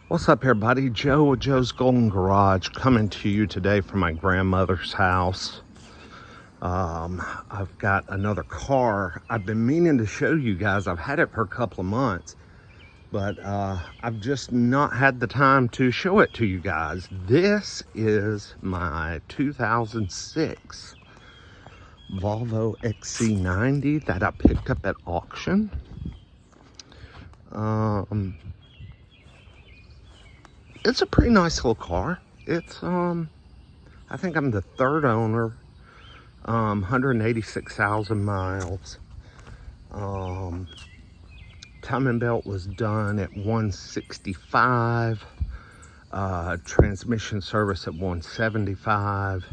What's up, everybody? Joe with Joe's Golden Garage coming to you today from my grandmother's house. I've got another car I've been meaning to show you guys. I've had it for a couple of months, but I've just not had the time to show it to you guys. This is my 2006 Volvo XC90 that I picked up at auction. It's a pretty nice little car. It's I think I'm the third owner. 186,000 miles. Timing belt was done at 165. Transmission service at 175.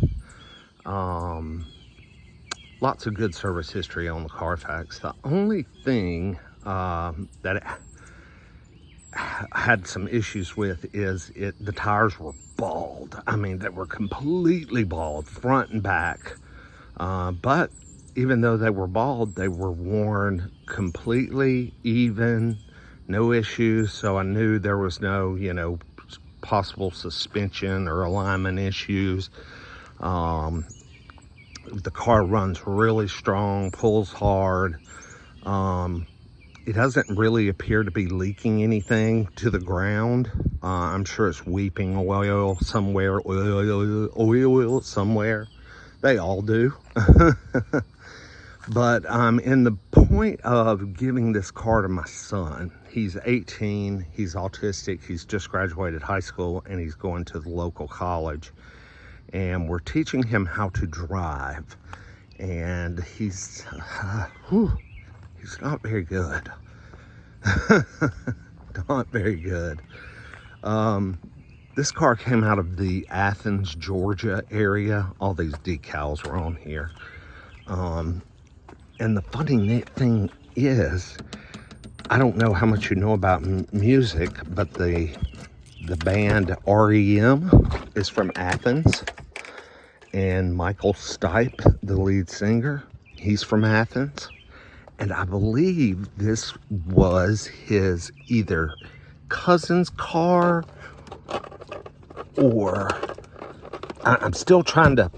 Lots of good service history on the Carfax. The only thing that it had some issues with is the tires were bald. I mean, they were completely bald, front and back. But even though they were bald, they were worn completely even, no issues. So I knew there was no, possible suspension or alignment issues. The car runs really strong, pulls hard. It doesn't really appear to be leaking anything to the ground. I'm sure it's weeping oil somewhere, oil somewhere. They all do. But I'm in the point of giving this car to my son. He's 18, he's autistic, he's just graduated high school, and he's going to the local college. And we're teaching him how to drive. And he's not very good. Not very good. This car came out of the Athens, Georgia area. All these decals were on here. And the funny thing is, I don't know how much you know about music, but the band REM is from Athens. And Michael Stipe, the lead singer, he's from Athens. And I believe this was his either cousin's car or I'm still trying to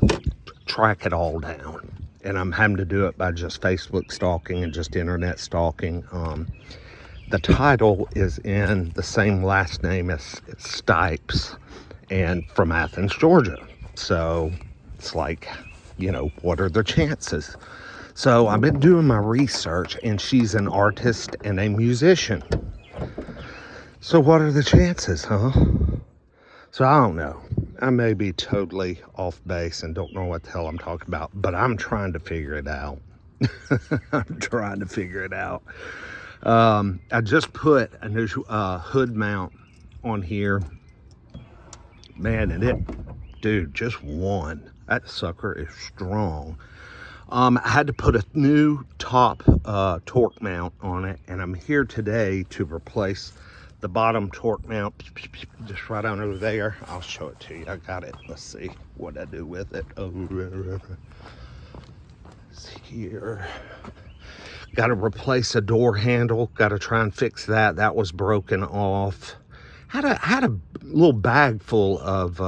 track it all down. And I'm having to do it by just Facebook stalking and just internet stalking. The title is in the same last name as Stipes and from Athens, Georgia. So it's like, what are the chances? So I've been doing my research, and she's an artist and a musician. So what are the chances, huh? So I don't know. I may be totally off base and don't know what the hell I'm talking about, but I'm trying to figure it out. I'm trying to figure it out. I just put a new hood mount on here. Man, and dude, just one. That sucker is strong. I had to put a new top torque mount on it, and I'm here today to replace the bottom torque mount just right on over there. I'll show it to you. I got it. Let's see what I do with it. Oh, it's here. Got to replace a door handle. Got to try and fix that. That was broken off. Had a little bag full of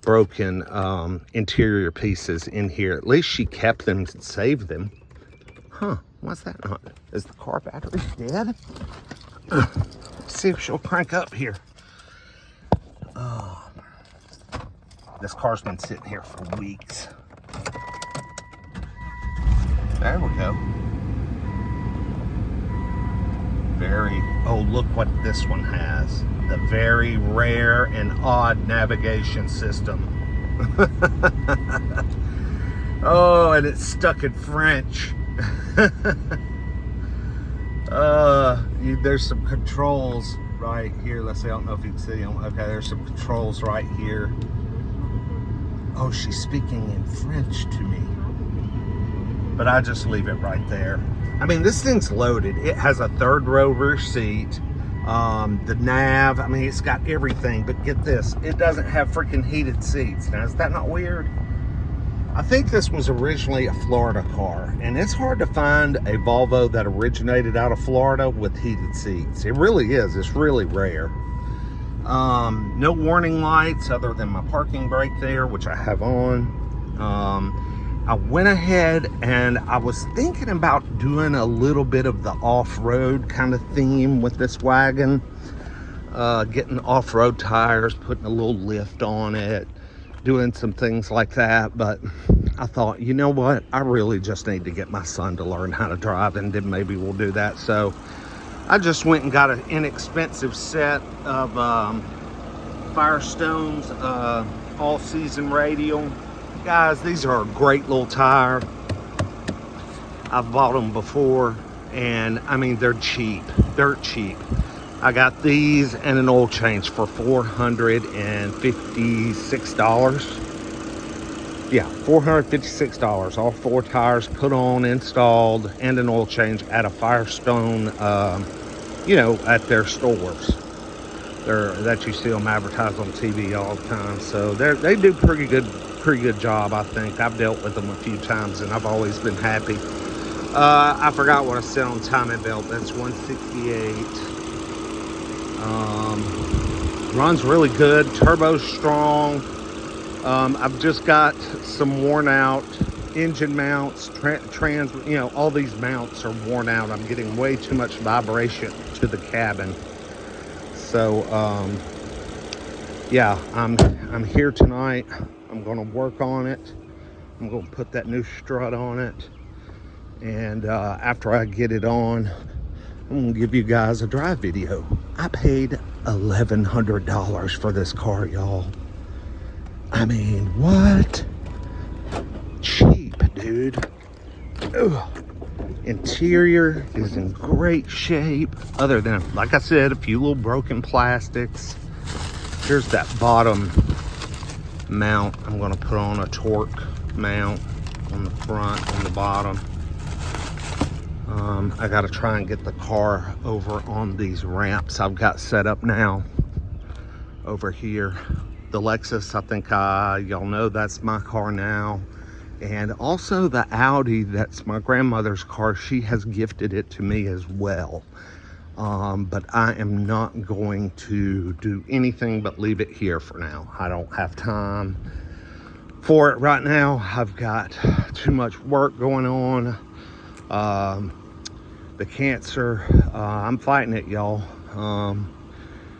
broken interior pieces in here. At least she kept them and saved them. Huh, what's that not? Is the car battery dead? See if she'll crank up here. This car's been sitting here for weeks. There we go. Oh, look what this one has. The very rare and odd navigation system. Oh, and it's stuck in French. There's some controls right here. Let's see, I don't know if you can see them. Okay, there's some controls right here. Oh, she's speaking in French to me. But I just leave it right there. I mean, this thing's loaded. It has a third row rear seat. The nav, I mean, it's got everything, but get this, it doesn't have freaking heated seats. Now, is that not weird? I think this was originally a Florida car, and it's hard to find a Volvo that originated out of Florida with heated seats. It really is. It's really rare. No warning lights other than my parking brake there, which I have on. I went ahead and I was thinking about doing a little bit of the off-road kind of theme with this wagon. Getting off-road tires, putting a little lift on it, doing some things like that. But I thought, you know what? I really just need to get my son to learn how to drive, and then maybe we'll do that. So I just went and got an inexpensive set of Firestone's all-season radial. Guys, these are a great little tire. I've bought them before, and I mean, they're cheap, dirt cheap. I got these and an oil change for $456. Yeah, $456. All 4 tires put on, installed, and an oil change at a Firestone, you know, at their stores. That you see them advertised on TV all the time. So they do pretty good job, I think. I've dealt with them a few times and I've always been happy. I forgot what I said on timing belt. That's 168. Runs really good. Turbo's strong. I've just got some worn out engine mounts, you know, all these mounts are worn out. I'm getting way too much vibration to the cabin. So yeah, I'm here tonight. I'm gonna work on it. I'm gonna put that new strut on it, and after I get it on, I'm gonna give you guys a drive video. I paid $1,100 for this car, y'all. I mean, what? Cheap, dude. Ugh. Interior is in great shape, other than, like I said, a few little broken plastics. Here's that bottom mount. I'm going to put on a torque mount on the front, on the bottom. I got to try and get the car over on these ramps I've got set up now over here. The Lexus, I think y'all know that's my car now. And also the Audi, that's my grandmother's car. She has gifted it to me as well. But I am not going to do anything but leave it here for now. I don't have time for it right now. I've got too much work going on. The cancer, I'm fighting it, y'all.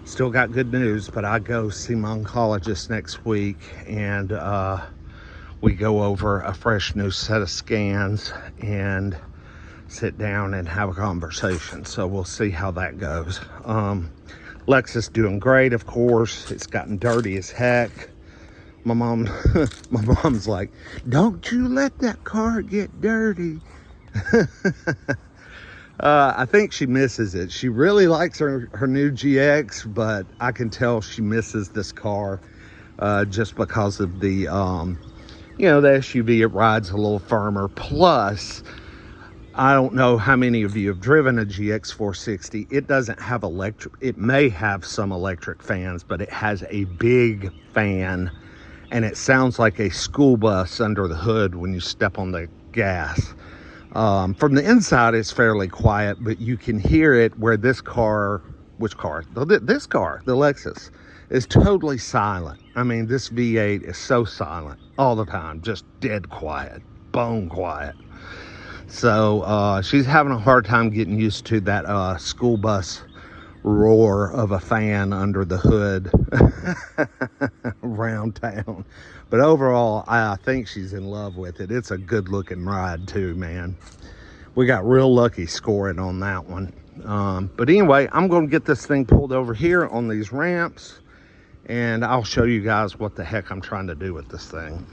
Still got good news, but I go see my oncologist next week, and we go over a fresh new set of scans and sit down and have a conversation. So we'll see how that goes. Lexus doing great, of course. It's gotten dirty as heck. My mom's like, don't you let that car get dirty. I think she misses it. She really likes her new GX, but I can tell she misses this car just because of the, you know, the SUV. It rides a little firmer. Plus, I don't know how many of you have driven a GX 460. It doesn't have electric. It may have some electric fans, but it has a big fan, and it sounds like a school bus under the hood when you step on the gas. From the inside, it's fairly quiet, but you can hear it where this car, which car? This car, the Lexus, is totally silent. I mean, this V8 is so silent all the time, just dead quiet, bone quiet. So she's having a hard time getting used to that school bus roar of a fan under the hood around town. But overall, I think she's in love with it. It's a good looking ride too, man. We got real lucky scoring on that one. But anyway, I'm going to get this thing pulled over here on these ramps, and I'll show you guys what the heck I'm trying to do with this thing.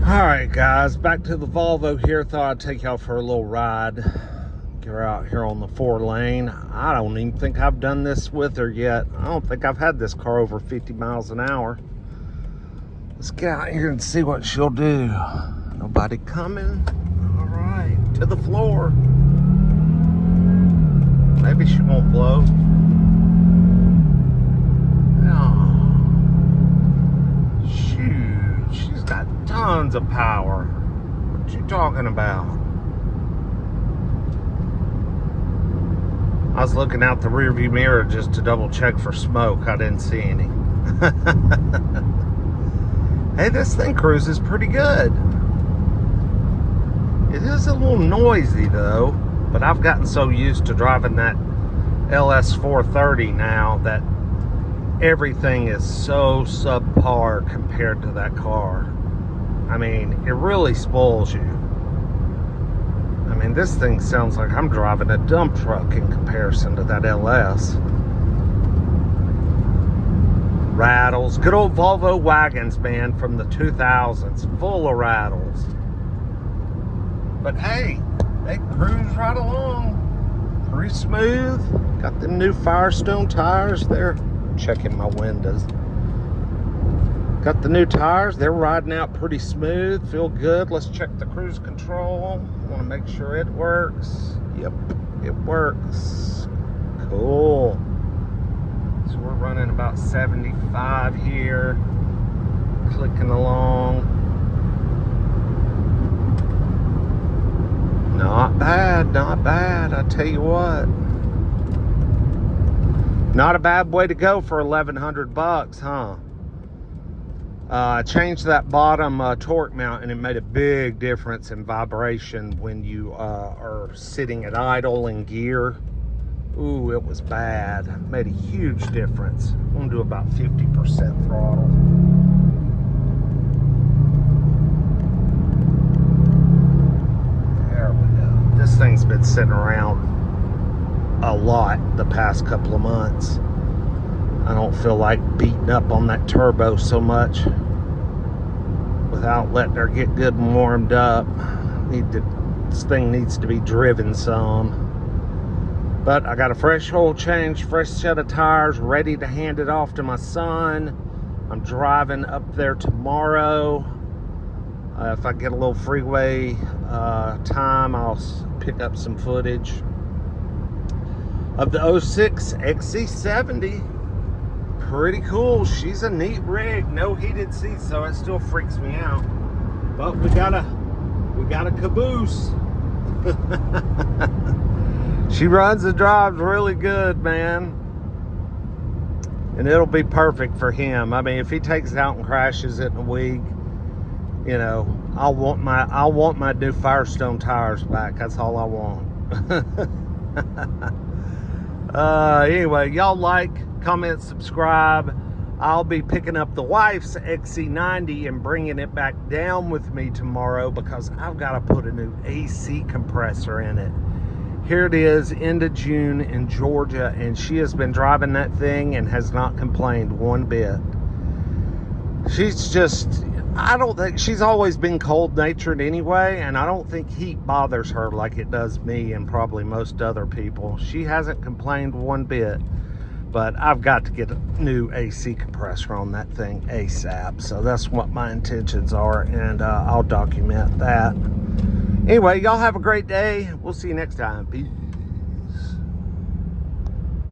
All right, guys, back to the Volvo here. Thought I'd take y'all for a little ride. Get her out here on the 4-lane. I don't even think I've done this with her yet. I don't think I've had this car over 50 miles an hour. Let's get out here and see what she'll do. Nobody coming. All right, to the floor. Maybe she won't blow. No. Shoot, she's got tons of power. What you talking about? I was looking out the rearview mirror just to double check for smoke. I didn't see any. Hey, this thing cruises pretty good. It is a little noisy though, but I've gotten so used to driving that LS430 now that everything is so subpar compared to that car. I mean, it really spoils you. I mean, this thing sounds like I'm driving a dump truck in comparison to that LS. Rattles. Good old Volvo wagons, man, from the 2000s. Full of rattles. But hey, they cruise right along. Pretty smooth. Got them new Firestone tires there. Checking my windows. Got the new tires. They're riding out pretty smooth. Feel good. Let's check the cruise control. Want to make sure it works. Yep, it works. Cool. So we're running about 75 here. Clicking along. Not bad, not bad. I tell you what. Not a bad way to go for 1,100 bucks, huh? I changed that bottom torque mount, and it made a big difference in vibration when you are sitting at idle in gear. Ooh, it was bad. Made a huge difference. I'm gonna do about 50% throttle. There we go. This thing's been sitting around a lot the past couple of months. I don't feel like beating up on that turbo so much without letting her get good and warmed up. This thing needs to be driven some. But I got a fresh oil change, fresh set of tires, ready to hand it off to my son. I'm driving up there tomorrow. If I get a little freeway time, I'll pick up some footage of the 06 XC70. Pretty cool. She's a neat rig. No heated seats, so it still freaks me out. But we got a caboose. She runs and drives really good, man. And it'll be perfect for him. I mean, if he takes it out and crashes it in a week, you know, I'll want my new Firestone tires back. That's all I want. Anyway, y'all like, comment, subscribe. I'll be picking up the wife's XC90 and bringing it back down with me tomorrow because I've got to put a new AC compressor in it. Here it is, end of June in Georgia, and she has been driving that thing and has not complained one bit. She's just, I don't think, she's always been cold-natured anyway, and I don't think heat bothers her like it does me and probably most other people. She hasn't complained one bit, but I've got to get a new AC compressor on that thing ASAP. So that's what my intentions are, and I'll document that. Anyway, y'all have a great day. We'll see you next time. Peace.